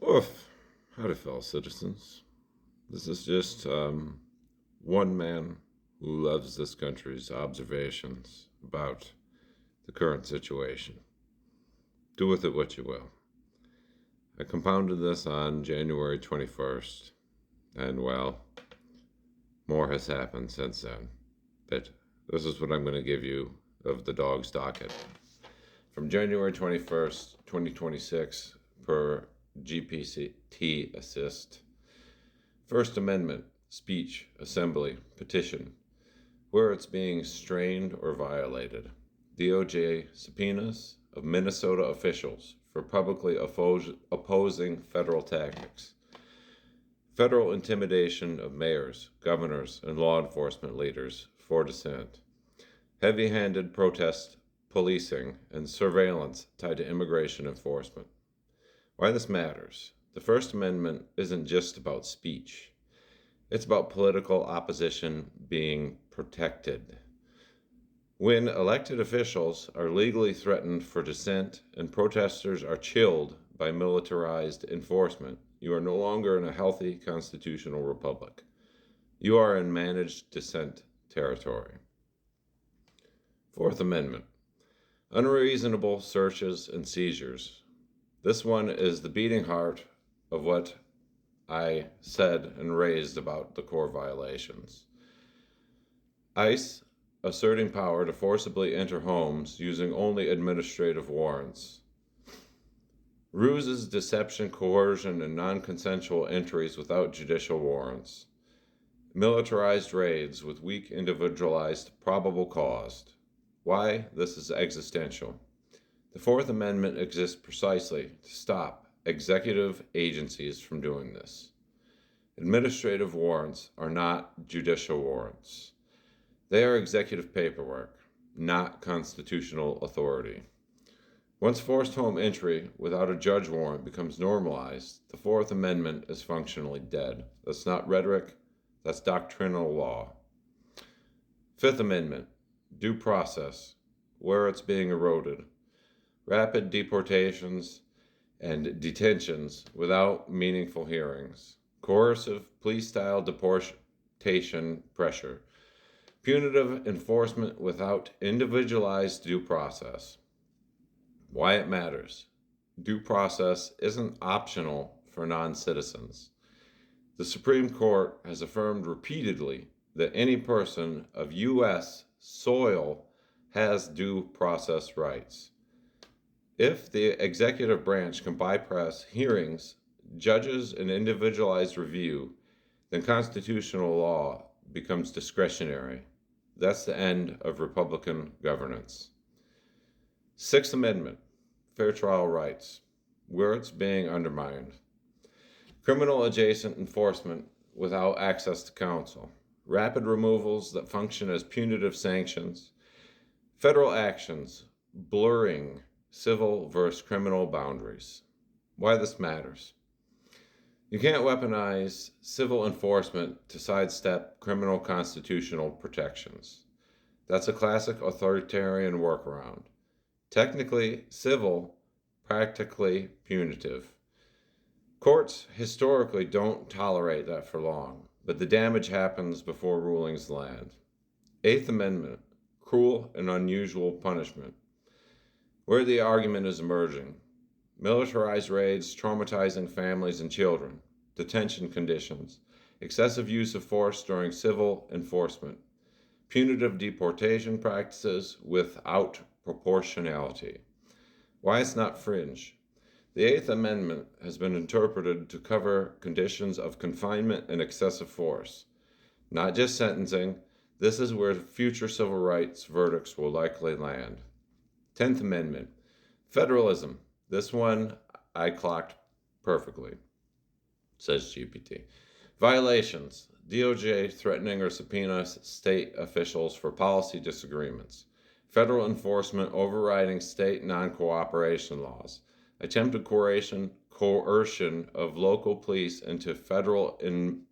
Oof. Howdy, fellow citizens. This is just one man who loves this country's observations about the current situation. Do with it what you will. I compounded this on January 21st, and well, more has happened since then. But this is what I'm going to give you of the dog's docket. From January 21st, 2026, per GPT Assist. First Amendment, speech, assembly, petition, where it's being strained or violated. DOJ subpoenas of Minnesota officials for publicly opposing federal tactics. Federal intimidation of mayors, governors, and law enforcement leaders for dissent. Heavy-handed protest policing and surveillance tied to immigration enforcement. Why this matters. The First Amendment isn't just about speech. It's about political opposition being protected. When elected officials are legally threatened for dissent and protesters are chilled by militarized enforcement, you are no longer in a healthy constitutional republic. You are in managed dissent territory. Fourth Amendment. Unreasonable searches and seizures. This one is the beating heart of what I said and raised about the core violations. ICE asserting power to forcibly enter homes using only administrative warrants. Ruses, deception, coercion, and non-consensual entries without judicial warrants. Militarized raids with weak individualized probable cause. Why this is existential. The Fourth Amendment exists precisely to stop executive agencies from doing this. Administrative warrants are not judicial warrants. They are executive paperwork, not constitutional authority. Once forced home entry without a judge warrant becomes normalized, the Fourth Amendment is functionally dead. That's not rhetoric, that's doctrinal law. Fifth Amendment, due process, where it's being eroded. Rapid deportations and detentions without meaningful hearings. Coercive police-style deportation pressure. Punitive enforcement without individualized due process. Why it matters. Due process isn't optional for non-citizens. The Supreme Court has affirmed repeatedly that any person of U.S. soil has due process rights. If the executive branch can bypass hearings, judges, and individualized review, then constitutional law becomes discretionary. That's the end of Republican governance. Sixth Amendment, fair trial rights, where it's being undermined. Criminal adjacent enforcement without access to counsel. Rapid removals that function as punitive sanctions. Federal actions blurring civil versus criminal boundaries. Why this matters. You can't weaponize civil enforcement to sidestep criminal constitutional protections. That's a classic authoritarian workaround. Technically civil, practically punitive. Courts historically don't tolerate that for long, but the damage happens before rulings land. Eighth Amendment, cruel and unusual punishment. Where the argument is emerging. Militarized raids traumatizing families and children, detention conditions, excessive use of force during civil enforcement, punitive deportation practices without proportionality. Why it's not fringe. The Eighth Amendment has been interpreted to cover conditions of confinement and excessive force, not just sentencing. This is where future civil rights verdicts will likely land. 10th Amendment, federalism. This one I clocked perfectly, says GPT. Violations, DOJ threatening or subpoena state officials for policy disagreements. Federal enforcement overriding state non-cooperation laws. Attempted coercion of local police into federal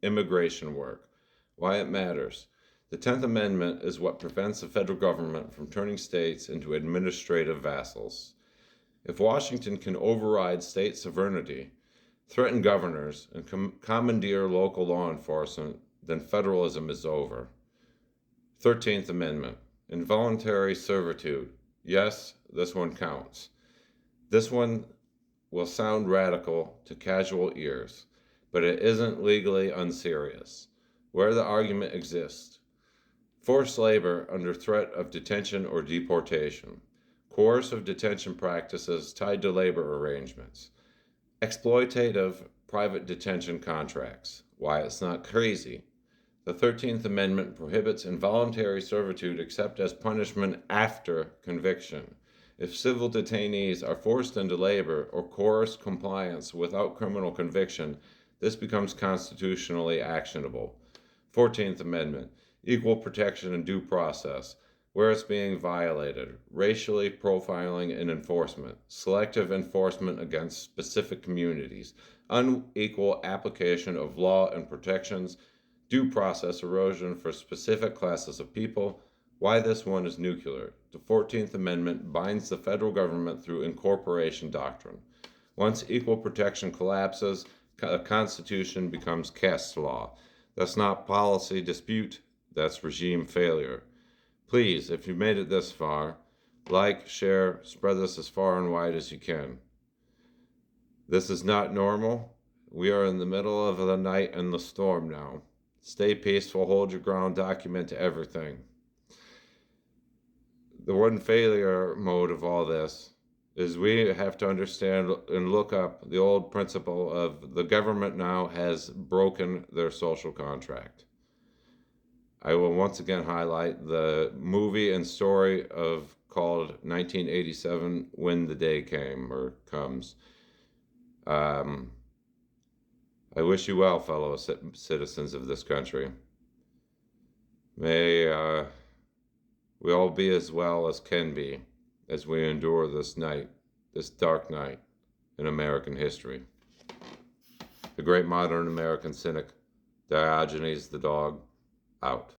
immigration work. Why it matters. The 10th Amendment is what prevents the federal government from turning states into administrative vassals. If Washington can override state sovereignty, threaten governors, and commandeer local law enforcement, then federalism is over. 13th Amendment. Involuntary servitude. Yes, this one counts. This one will sound radical to casual ears, but it isn't legally unserious. Where the argument exists: forced labor under threat of detention or deportation, coercive detention practices tied to labor arrangements, exploitative private detention contracts. Why it's not crazy. The 13th Amendment prohibits involuntary servitude except as punishment after conviction. If civil detainees are forced into labor or coerced compliance without criminal conviction, this becomes constitutionally actionable. 14th Amendment. Equal protection and due process. Where it's being violated: racially profiling and enforcement, selective enforcement against specific communities, unequal application of law and protections, due process erosion for specific classes of people. Why this one is nuclear. The 14th Amendment binds the federal government through incorporation doctrine. Once equal protection collapses, a constitution becomes caste law. That's not policy dispute, that's regime failure. Please, if you made it this far, like, share, spread this as far and wide as you can. This is not normal. We are in the middle of the night and the storm now. Stay peaceful, hold your ground, document everything. The one failure mode of all this is we have to understand and look up the old principle of the government now has broken their social contract. I will once again highlight the movie and story called 1987, When the Day Came or Comes. I wish you well, fellow citizens of this country. May we all be as well as can be as we endure this night, this dark night in American history. The great modern American cynic, Diogenes the dog, out.